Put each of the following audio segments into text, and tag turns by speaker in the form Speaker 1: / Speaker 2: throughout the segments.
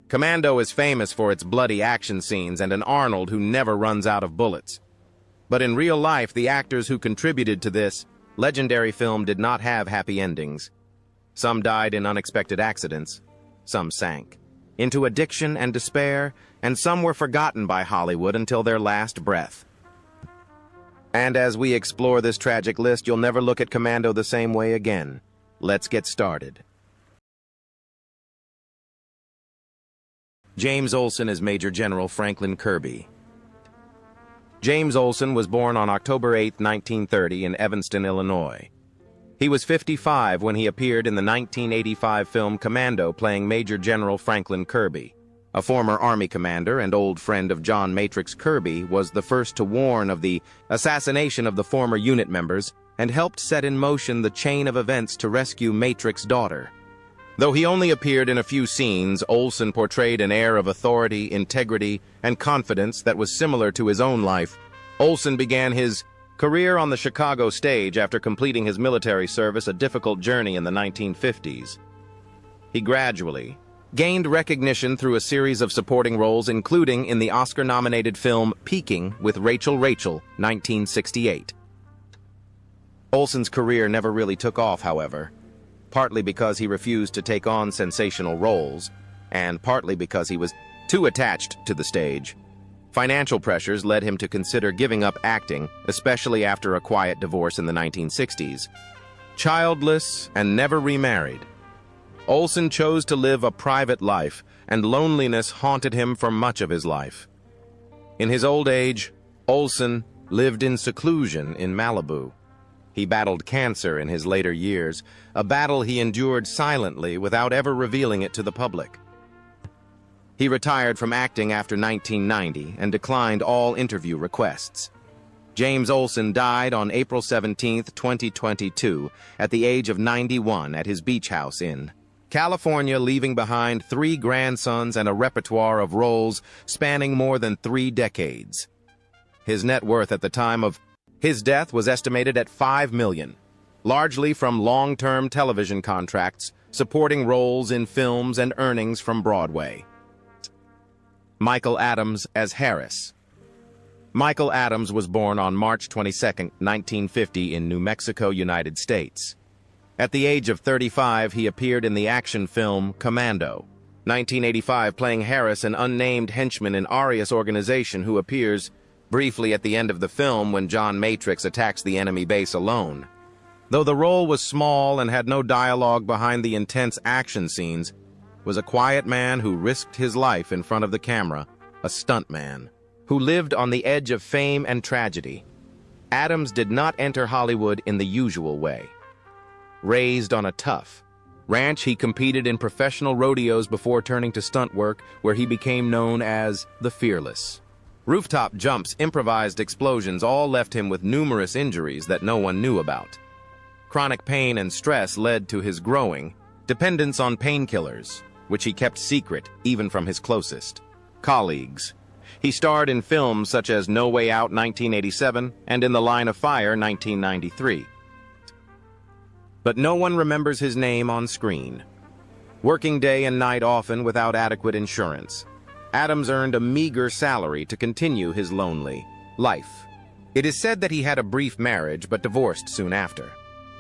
Speaker 1: Commando is famous for its bloody action scenes and an Arnold who never runs out of bullets. But in real life, the actors who contributed to this legendary film did not have happy endings. Some died in unexpected accidents, some sank into addiction and despair, and some were forgotten by Hollywood until their last breath. And as we explore this tragic list, you'll never look at Commando the same way again. Let's get started. James Olson as Major General Franklin Kirby. James Olson was born on October 8, 1930 in Evanston, Illinois. He was 55 when he appeared in the 1985 film Commando, playing Major General Franklin Kirby. A former Army commander and old friend of John Matrix Kirby, was the first to warn of the assassination of the former unit members and helped set in motion the chain of events to rescue Matrix's daughter. Though he only appeared in a few scenes, Olson portrayed an air of authority, integrity, and confidence that was similar to his own life. Olson began his career on the Chicago stage after completing his military service, a difficult journey in the 1950s. He gradually gained recognition through a series of supporting roles, including in the Oscar-nominated film Peking with Rachel, 1968. Olson's career never really took off, however, partly because he refused to take on sensational roles, and partly because he was too attached to the stage. Financial pressures led him to consider giving up acting, especially after a quiet divorce in the 1960s. Childless and never remarried, Olson chose to live a private life, and loneliness haunted him for much of his life. In his old age, Olson lived in seclusion in Malibu. He battled cancer in his later years, a battle he endured silently without ever revealing it to the public. He retired from acting after 1990 and declined all interview requests. James Olson died on April 17, 2022, at the age of 91 at his beach house in California, leaving behind 3 grandsons and a repertoire of roles spanning more than 3 decades. His net worth at the time of his death was estimated at $5 million, largely from long-term television contracts, supporting roles in films and earnings from Broadway. Michael Adams as Harris. Michael Adams was born on March 22, 1950 in New Mexico, United States. At the age of 35, he appeared in the action film Commando, 1985, playing Harris, an unnamed henchman in Arias' organization who appears briefly at the end of the film when John Matrix attacks the enemy base alone. Though the role was small and had no dialogue behind the intense action scenes, was a quiet man who risked his life in front of the camera, a stuntman who lived on the edge of fame and tragedy. Adams did not enter Hollywood in the usual way. Raised on a tough ranch, he competed in professional rodeos before turning to stunt work, where he became known as the Fearless. Rooftop jumps, improvised explosions all left him with numerous injuries that no one knew about. Chronic pain and stress led to his growing dependence on painkillers, which he kept secret even from his closest colleagues. He starred in films such as No Way Out 1987 and In the Line of Fire 1993. But no one remembers his name on screen. Working day and night, often without adequate insurance, Adams earned a meager salary to continue his lonely life. It is said that he had a brief marriage but divorced soon after,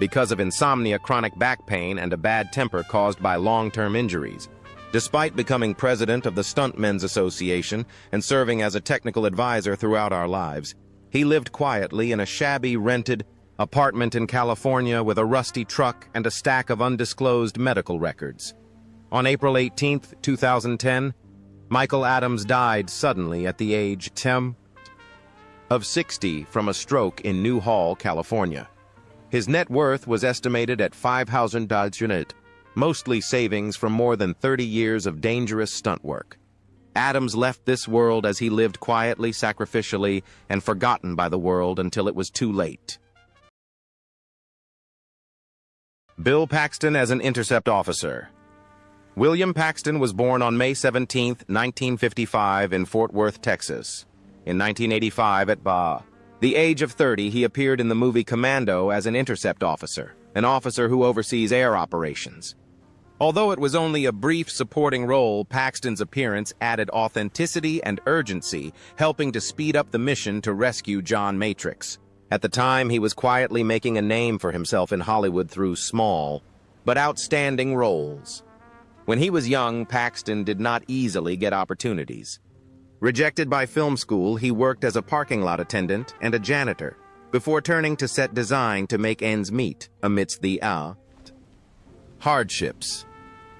Speaker 1: because of insomnia, chronic back pain, and a bad temper caused by long-term injuries. Despite becoming president of the Stuntmen's Association and serving as a technical advisor throughout our lives, he lived quietly in a shabby rented apartment in California with a rusty truck and a stack of undisclosed medical records. On April 18, 2010, Michael Adams died suddenly at the age of 60 from a stroke in New Hall, California. His net worth was estimated at $5,000, mostly savings from more than 30 years of dangerous stunt work. Adams left this world as he lived quietly, sacrificially, and forgotten by the world until it was too late. Bill Paxton as an intercept officer. William Paxton was born on May 17, 1955 in Fort Worth, Texas. In 1985 at the age of 30, he appeared in the movie Commando as an intercept officer, an officer who oversees air operations. Although it was only a brief supporting role, Paxton's appearance added authenticity and urgency, helping to speed up the mission to rescue John Matrix. At the time, he was quietly making a name for himself in Hollywood through small, but outstanding roles. When he was young, Paxton did not easily get opportunities. Rejected by film school, he worked as a parking lot attendant and a janitor, before turning to set design to make ends meet amidst the hardships.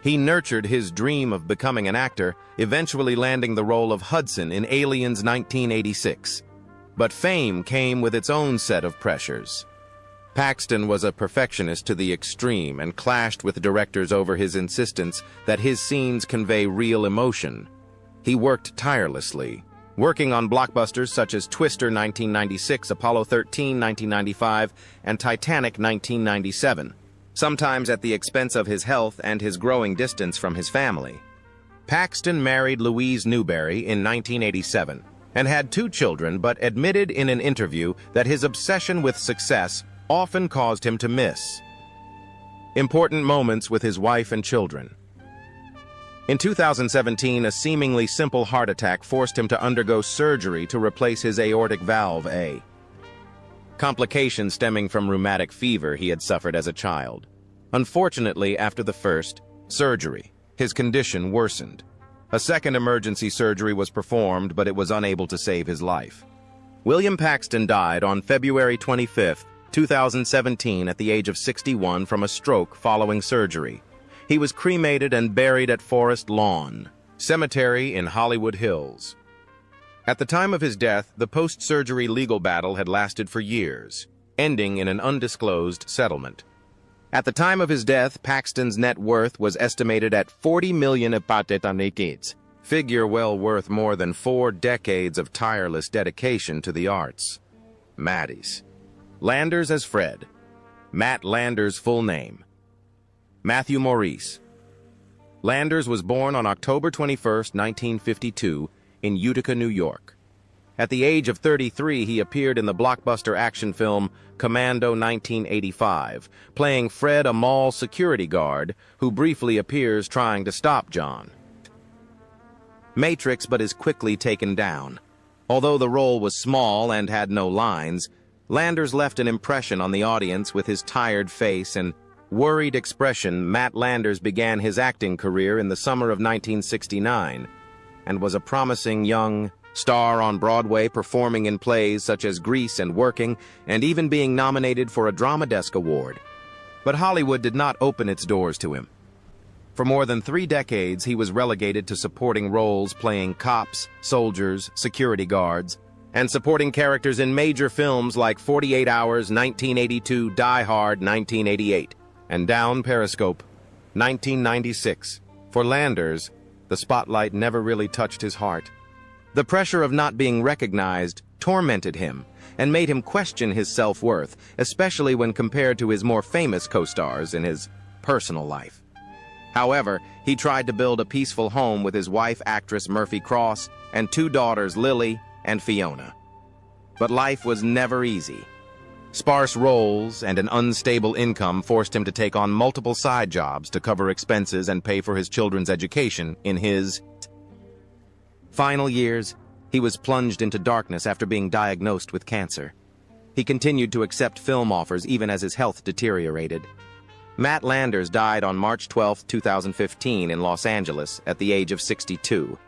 Speaker 1: He nurtured his dream of becoming an actor, eventually landing the role of Hudson in Aliens 1986. But fame came with its own set of pressures. Paxton was a perfectionist to the extreme and clashed with directors over his insistence that his scenes convey real emotion. He worked tirelessly, working on blockbusters such as Twister 1996, Apollo 13 1995, and Titanic 1997, sometimes at the expense of his health and his growing distance from his family. Paxton married Louise Newberry in 1987 and had 2 children, but admitted in an interview that his obsession with success often caused him to miss important moments with his wife and children. In 2017, a seemingly simple heart attack forced him to undergo surgery to replace his aortic valve, a complication stemming from rheumatic fever he had suffered as a child. Unfortunately, after the first surgery, his condition worsened. A second emergency surgery was performed, but it was unable to save his life. William Paxton died on February 25, 2017, at the age of 61 from a stroke following surgery. He was cremated and buried at Forest Lawn Cemetery in Hollywood Hills. At the time of his death, the post-surgery legal battle had lasted for years, ending in an undisclosed settlement. At the time of his death, Paxton's net worth was estimated at 40 million patetanikids, figure well worth more than 4 decades of tireless dedication to the arts. Maddies. Landers as Fred. Matt Landers' full name: Matthew Maurice. Landers was born on October 21, 1952, in Utica, New York. At the age of 33, he appeared in the blockbuster action film Commando 1985, playing Fred, a mall security guard who briefly appears trying to stop John Matrix but is quickly taken down. Although the role was small and had no lines, Landers left an impression on the audience with his tired face and worried expression. Matt Landers began his acting career in the summer of 1969 and was a promising young star on Broadway, performing in plays such as Grease and Working, and even being nominated for a Drama Desk Award. But Hollywood did not open its doors to him. For more than 3 decades, he was relegated to supporting roles playing cops, soldiers, security guards, and supporting characters in major films like 48 Hours, 1982, Die Hard, 1988, and Down Periscope, 1996. For Landers, the spotlight never really touched his heart. The pressure of not being recognized tormented him and made him question his self-worth, especially when compared to his more famous co-stars in his personal life. However, he tried to build a peaceful home with his wife, actress Murphy Cross, and 2 daughters, Lily and Fiona. But life was never easy. Sparse roles and an unstable income forced him to take on multiple side jobs to cover expenses and pay for his children's education. In his final years, he was plunged into darkness after being diagnosed with cancer. He continued to accept film offers even as his health deteriorated. Matt Landers died on March 12, 2015 in Los Angeles at the age of 62.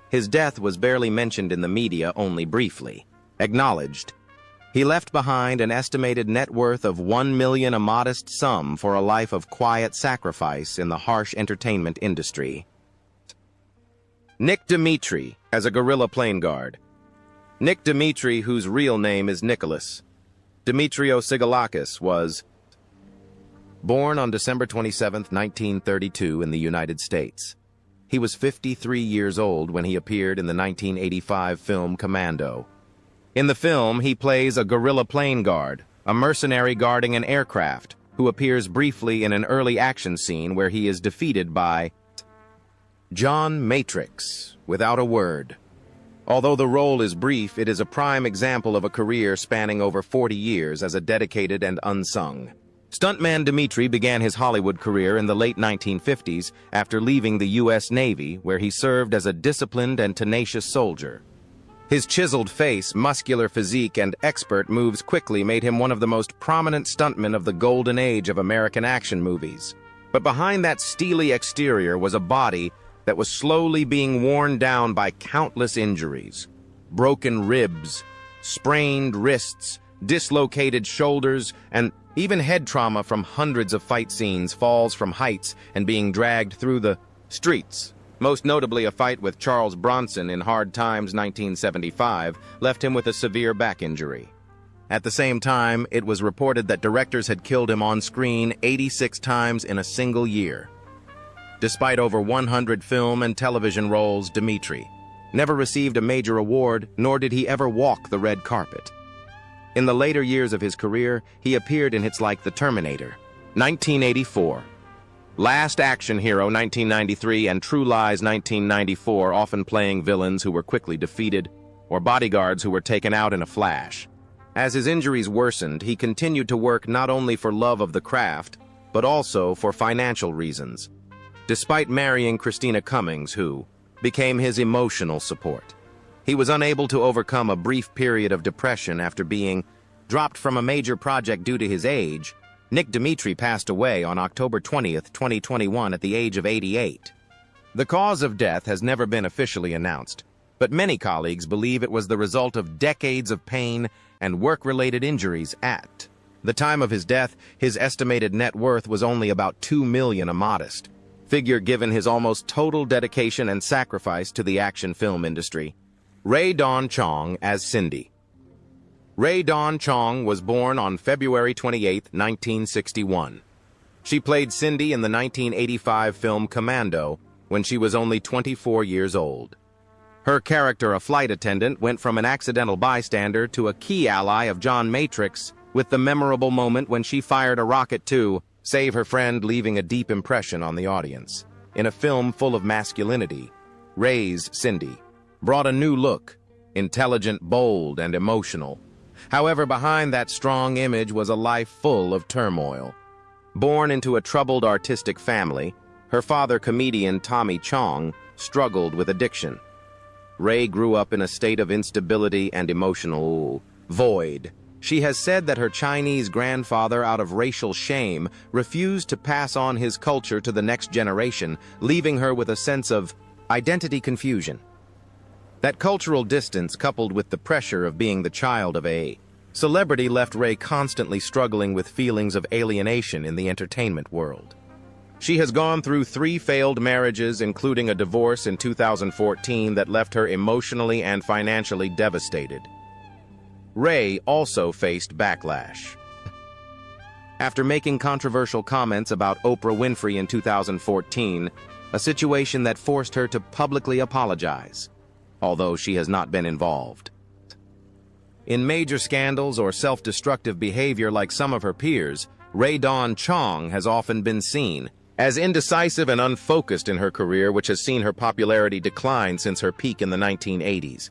Speaker 1: His death was barely mentioned in the media, only briefly acknowledged. He left behind an estimated net worth of $1 million, a modest sum for a life of quiet sacrifice in the harsh entertainment industry. Nick Dimitri as a guerrilla plane guard. Nick Dimitri, whose real name is Nicholas Dimitrios Sigalakis, was born on December 27, 1932 in the United States. He was 53 years old when he appeared in the 1985 film Commando. In the film, he plays a guerrilla plane guard, a mercenary guarding an aircraft, who appears briefly in an early action scene where he is defeated by John Matrix without a word. Although the role is brief, it is a prime example of a career spanning over 40 years as a dedicated and unsung Stuntman Dimitri began his Hollywood career in the late 1950s after leaving the U.S. Navy, where he served as a disciplined and tenacious soldier. His chiseled face, muscular physique, and expert moves quickly made him one of the most prominent stuntmen of the golden age of American action movies. But behind that steely exterior was a body that was slowly being worn down by countless injuries. Broken ribs, sprained wrists, dislocated shoulders, and even head trauma from hundreds of fight scenes, falls from heights, and being dragged through the streets. Most notably, a fight with Charles Bronson in Hard Times 1975 left him with a severe back injury. At the same time, it was reported that directors had killed him on screen 86 times in a single year. Despite over 100 film and television roles, Dimitri never received a major award, nor did he ever walk the red carpet. In the later years of his career, he appeared in hits like The Terminator, 1984, Last Action Hero, 1993, and True Lies, 1994, often playing villains who were quickly defeated, or bodyguards who were taken out in a flash. As his injuries worsened, he continued to work not only for love of the craft, but also for financial reasons, despite marrying Christina Cummings, who became his emotional support. He was unable to overcome a brief period of depression after being dropped from a major project due to his age. Nick Dimitri passed away on October 20th, 2021 at the age of 88. The cause of death has never been officially announced, but many colleagues believe it was the result of decades of pain and work-related injuries. At the time of his death, his estimated net worth was only about $2 million, a modest figure given his almost total dedication and sacrifice to the action film industry. Rae Dawn Chong as Cindy. Rae Dawn Chong was born on February 28, 1961. She played Cindy in the 1985 film Commando when she was only 24 years old. Her character, a flight attendant, went from an accidental bystander to a key ally of John Matrix, with the memorable moment when she fired a rocket to save her friend, leaving a deep impression on the audience. In a film full of masculinity, Rae's Cindy brought a new look, intelligent, bold, and emotional. However, behind that strong image was a life full of turmoil. Born into a troubled artistic family, her father, comedian Tommy Chong, struggled with addiction. Rae grew up in a state of instability and emotional void. She has said that her Chinese grandfather, out of racial shame, refused to pass on his culture to the next generation, leaving her with a sense of identity confusion. That cultural distance, coupled with the pressure of being the child of a celebrity, left Rae constantly struggling with feelings of alienation in the entertainment world. She has gone through 3 failed marriages, including a divorce in 2014 that left her emotionally and financially devastated. Rae also faced backlash after making controversial comments about Oprah Winfrey in 2014, a situation that forced her to publicly apologize, although she has not been involved in major scandals or self-destructive behavior like some of her peers. Rae Dawn Chong has often been seen as indecisive and unfocused in her career, which has seen her popularity decline since her peak in the 1980s.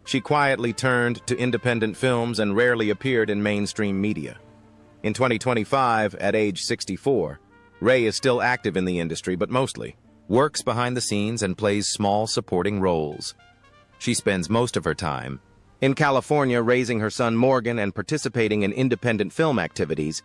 Speaker 1: She quietly turned to independent films and rarely appeared in mainstream media. In 2025, at age 64, Rae is still active in the industry, but mostly works behind the scenes and plays small supporting roles. She spends most of her time in California raising her son Morgan and participating in independent film activities.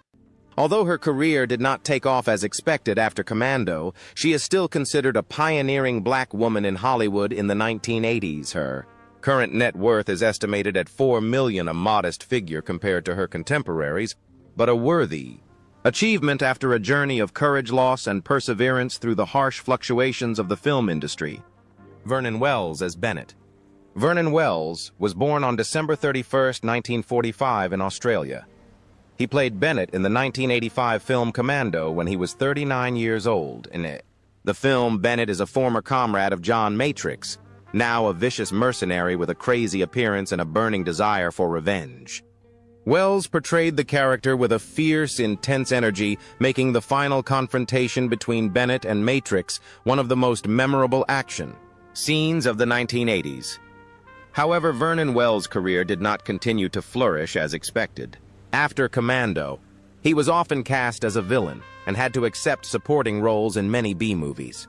Speaker 1: Although her career did not take off as expected after Commando, she is still considered a pioneering black woman in Hollywood in the 1980s. Her current net worth is estimated at $4 million, a modest figure compared to her contemporaries, but a worthy achievement after a journey of courage, loss, and perseverance through the harsh fluctuations of the film industry. Vernon Wells as Bennett. Vernon Wells was born on December 31, 1945 in Australia. He played Bennett in the 1985 film Commando when he was 39 years old. In the film, Bennett is a former comrade of John Matrix, now a vicious mercenary with a crazy appearance and a burning desire for revenge. Wells portrayed the character with a fierce, intense energy, making the final confrontation between Bennett and Matrix one of the most memorable action scenes of the 1980s. However, Vernon Wells' career did not continue to flourish as expected. After Commando, He was often cast as a villain and had to accept supporting roles in many B-movies.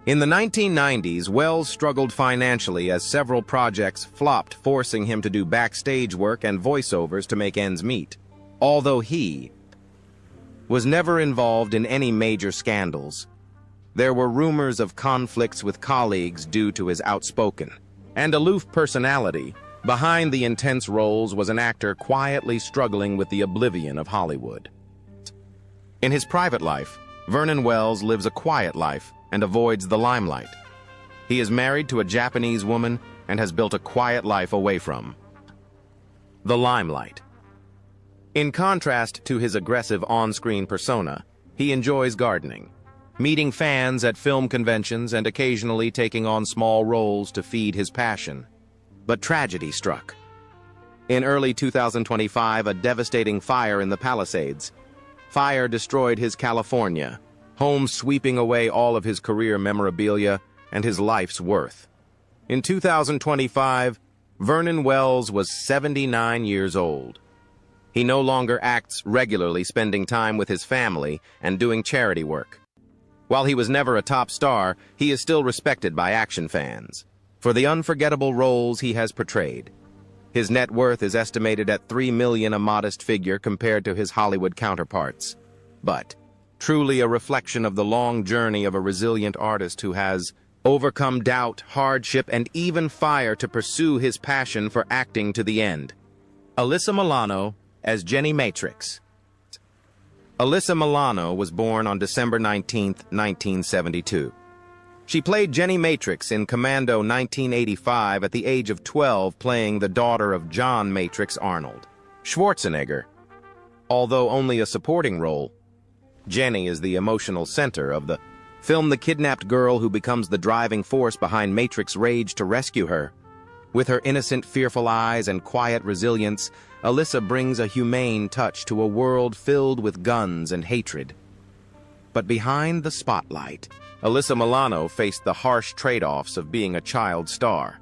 Speaker 1: In the 1990s, Wells struggled financially as several projects flopped, forcing him to do backstage work and voiceovers to make ends meet. Although he was never involved in any major scandals, there were rumors of conflicts with colleagues due to his outspoken and aloof personality. Behind the intense roles was an actor quietly struggling with the oblivion of Hollywood. In his private life, Vernon Wells lives a quiet life and avoids the limelight. He is married to a Japanese woman and has built a quiet life away from the limelight. In contrast to his aggressive on-screen persona, he enjoys gardening, meeting fans at film conventions and occasionally taking on small roles to feed his passion. But tragedy struck. In early 2025, a devastating fire in the Palisades. Fire destroyed his California home, sweeping away all of his career memorabilia and his life's worth. In 2025, Vernon Wells was 79 years old. He no longer acts regularly, spending time with his family and doing charity work. While he was never a top star, he is still respected by action fans for the unforgettable roles he has portrayed. His net worth is estimated at $3 million, a modest figure compared to his Hollywood counterparts, but truly a reflection of the long journey of a resilient artist who has overcome doubt, hardship, and even fire to pursue his passion for acting to the end. Alyssa Milano as Jenny Matrix. Alyssa Milano was born on December 19, 1972. She played Jenny Matrix in Commando 1985 at the age of 12, playing the daughter of John Matrix Arnold Schwarzenegger. Although only a supporting role, Jenny is the emotional center of the film, the kidnapped girl who becomes the driving force behind Matrix's rage to rescue her. With her innocent, fearful eyes and quiet resilience, Alyssa brings a humane touch to a world filled with guns and hatred. But behind the spotlight, Alyssa Milano faced the harsh trade-offs of being a child star.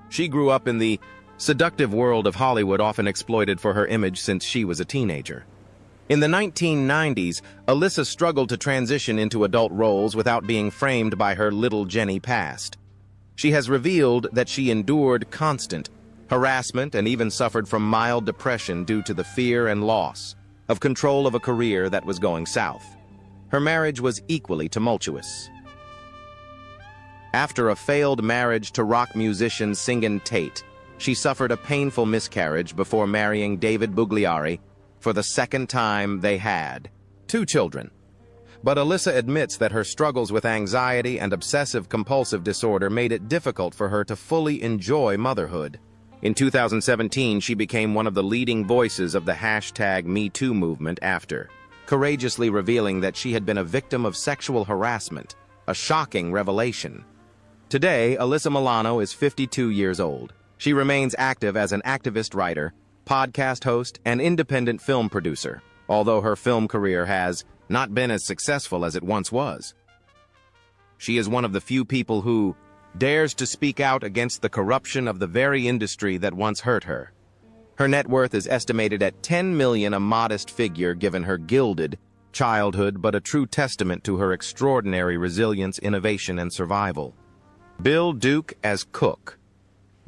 Speaker 1: She grew up in the seductive world of Hollywood, often exploited for her image since she was a teenager. In the 1990s, Alyssa struggled to transition into adult roles without being framed by her little Jenny past. She has revealed that she endured constant harassment and even suffered from mild depression due to the fear and loss of control of a career that was going south. Her marriage was equally tumultuous. After a failed marriage to rock musician Singen Tate, she suffered a painful miscarriage before marrying David Bugliari. For the second time, they had 2 children. But Alyssa admits that her struggles with anxiety and obsessive-compulsive disorder made it difficult for her to fully enjoy motherhood. In 2017, she became one of the leading voices of the #MeToo movement after courageously revealing that she had been a victim of sexual harassment, a shocking revelation. Today, Alyssa Milano is 52 years old. She remains active as an activist writer, podcast host, and independent film producer, although her film career has not been as successful as it once was. She is one of the few people who dares to speak out against the corruption of the very industry that once hurt her. Her net worth is estimated at $10 million, a modest figure given her gilded childhood, but a true testament to her extraordinary resilience, innovation, and survival. Bill Duke as Cook.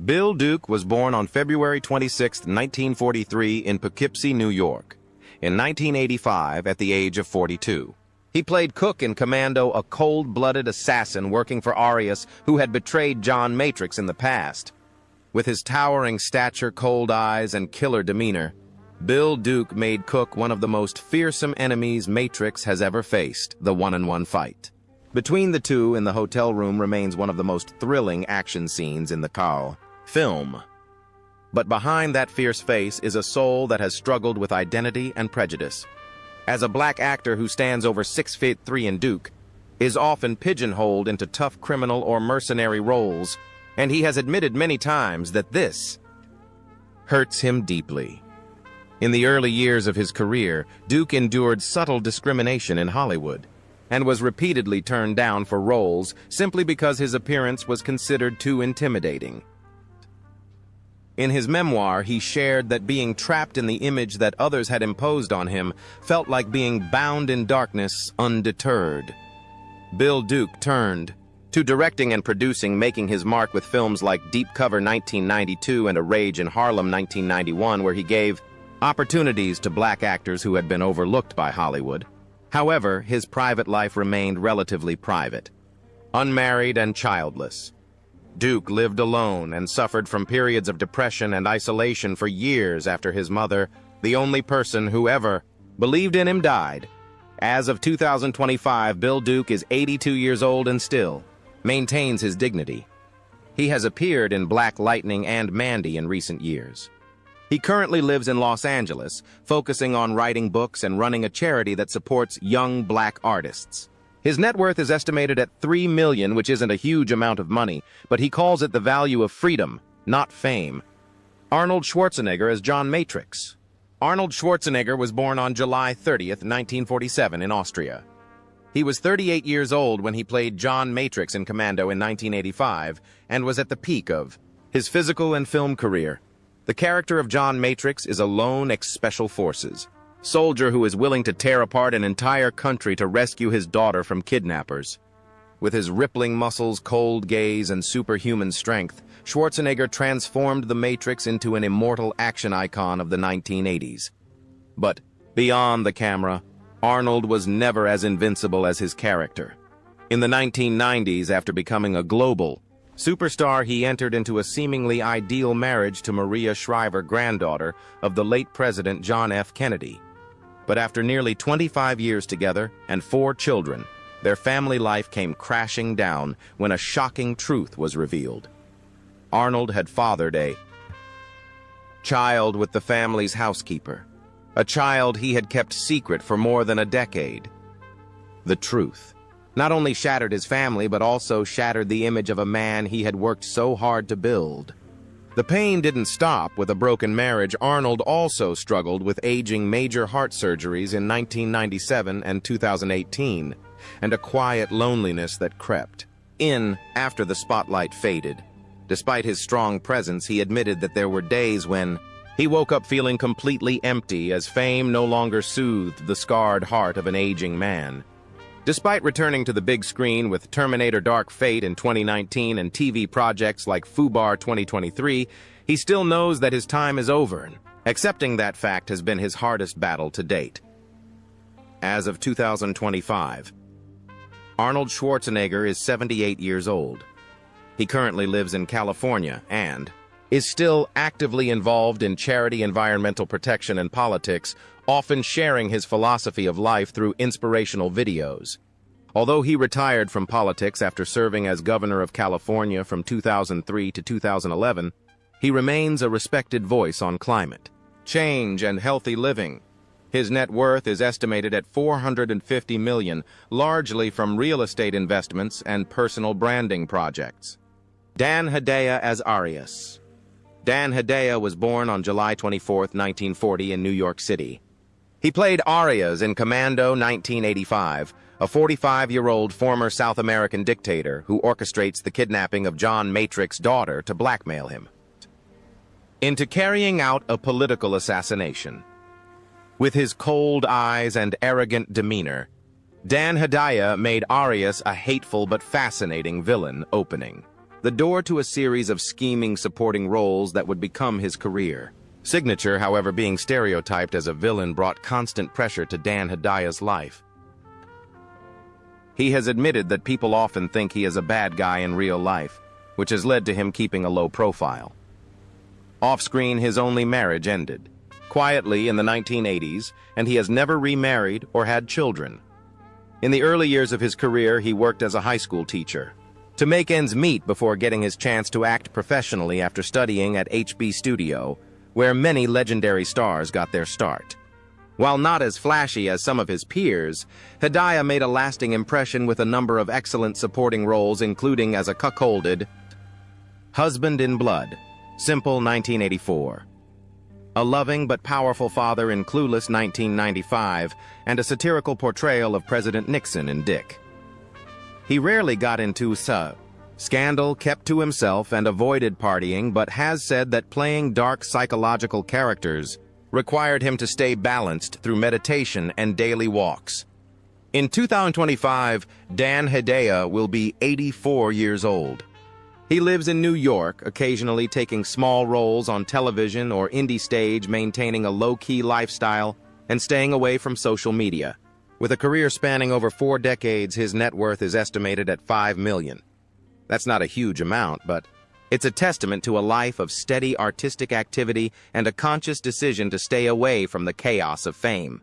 Speaker 1: Bill Duke was born on February 26, 1943 in Poughkeepsie, New York. In 1985, at the age of 42. He played Cook in Commando, a cold-blooded assassin working for Arias who had betrayed John Matrix in the past. With his towering stature, cold eyes, and killer demeanor, Bill Duke made Cook one of the most fearsome enemies Matrix has ever faced, the one-on-one fight between the two in the hotel room remains one of the most thrilling action scenes in the film. But behind that fierce face is a soul that has struggled with identity and prejudice. As a black actor who stands over 6'3" in Duke is often pigeonholed into tough criminal or mercenary roles, and he has admitted many times that this hurts him deeply. In the early years of his career, Duke endured subtle discrimination in Hollywood and was repeatedly turned down for roles simply because his appearance was considered too intimidating. In his memoir, he shared that being trapped in the image that others had imposed on him felt like being bound in darkness undeterred. Bill Duke turned to directing and producing, making his mark with films like Deep Cover 1992 and A Rage in Harlem 1991, where he gave opportunities to black actors who had been overlooked by Hollywood. However, his private life remained relatively private. Unmarried and childless, Duke lived alone and suffered from periods of depression and isolation for years after his mother, the only person who ever believed in him, died. As of 2025, Bill Duke is 82 years old and still maintains his dignity. He has appeared in Black Lightning and Mandy in recent years. He currently lives in Los Angeles, focusing on writing books and running a charity that supports young black artists. His net worth is estimated at $3 million, which isn't a huge amount of money, but he calls it the value of freedom, not fame. Arnold Schwarzenegger as John Matrix. Arnold Schwarzenegger was born on July 30th, 1947 in Austria. He was 38 years old when he played John Matrix in Commando in 1985 and was at the peak of his physical and film career. The character of John Matrix is a lone ex-special forces soldier who is willing to tear apart an entire country to rescue his daughter from kidnappers. With his rippling muscles, cold gaze, and superhuman strength, Schwarzenegger transformed the Matrix into an immortal action icon of the 1980s. But beyond the camera, Arnold was never as invincible as his character. In the 1990s, after becoming a global superstar, he entered into a seemingly ideal marriage to Maria Shriver, granddaughter of the late President John F. Kennedy. But after nearly 25 years together and 4 children, their family life came crashing down when a shocking truth was revealed. Arnold had fathered a child with the family's housekeeper, a child he had kept secret for more than a decade. The truth not only shattered his family, but also shattered the image of a man he had worked so hard to build. The pain didn't stop with a broken marriage. Arnold also struggled with aging, major heart surgeries in 1997 and 2018, and a quiet loneliness that crept in after the spotlight faded. Despite his strong presence, he admitted that there were days when he woke up feeling completely empty, as fame no longer soothed the scarred heart of an aging man. Despite returning to the big screen with Terminator Dark Fate in 2019 and TV projects like Fubar 2023, he still knows that his time is over, and accepting that fact has been his hardest battle to date. As of 2025, Arnold Schwarzenegger is 78 years old. He currently lives in California and is still actively involved in charity, environmental protection, and politics, often sharing his philosophy of life through inspirational videos. Although he retired from politics after serving as governor of California from 2003 to 2011, he remains a respected voice on climate change and healthy living. His net worth is estimated at $450 million, largely from real estate investments and personal branding projects. Dan Hedaya as Arias. Dan Hedaya was born on July 24, 1940 in New York City. He played Arias in Commando 1985, a 45-year-old former South American dictator who orchestrates the kidnapping of John Matrix's daughter to blackmail him into carrying out a political assassination. With his cold eyes and arrogant demeanor, Dan Hedaya made Arias a hateful but fascinating villain, opening the door to a series of scheming supporting roles that would become his career. Signature, however, being stereotyped as a villain brought constant pressure to Dan Hedaya's life. He has admitted that people often think he is a bad guy in real life, which has led to him keeping a low profile. Off-screen, his only marriage ended quietly in the 1980s, and he has never remarried or had children. In the early years of his career, he worked as a high school teacher to make ends meet before getting his chance to act professionally after studying at HB Studio, where many legendary stars got their start. While not as flashy as some of his peers, Hedaya made a lasting impression with a number of excellent supporting roles, including as a cuckolded husband in Blood, Simple 1984, a loving but powerful father in Clueless 1995, and a satirical portrayal of President Nixon in Dick. He rarely got into Scandal kept to himself and avoided partying, but has said that playing dark psychological characters required him to stay balanced through meditation and daily walks. In 2025, Dan Hedaya will be 84 years old. He lives in New York, occasionally taking small roles on television or indie stage, maintaining a low-key lifestyle and staying away from social media. With a career spanning over 4 decades, his net worth is estimated at $5 million. That's not a huge amount, but it's a testament to a life of steady artistic activity and a conscious decision to stay away from the chaos of fame.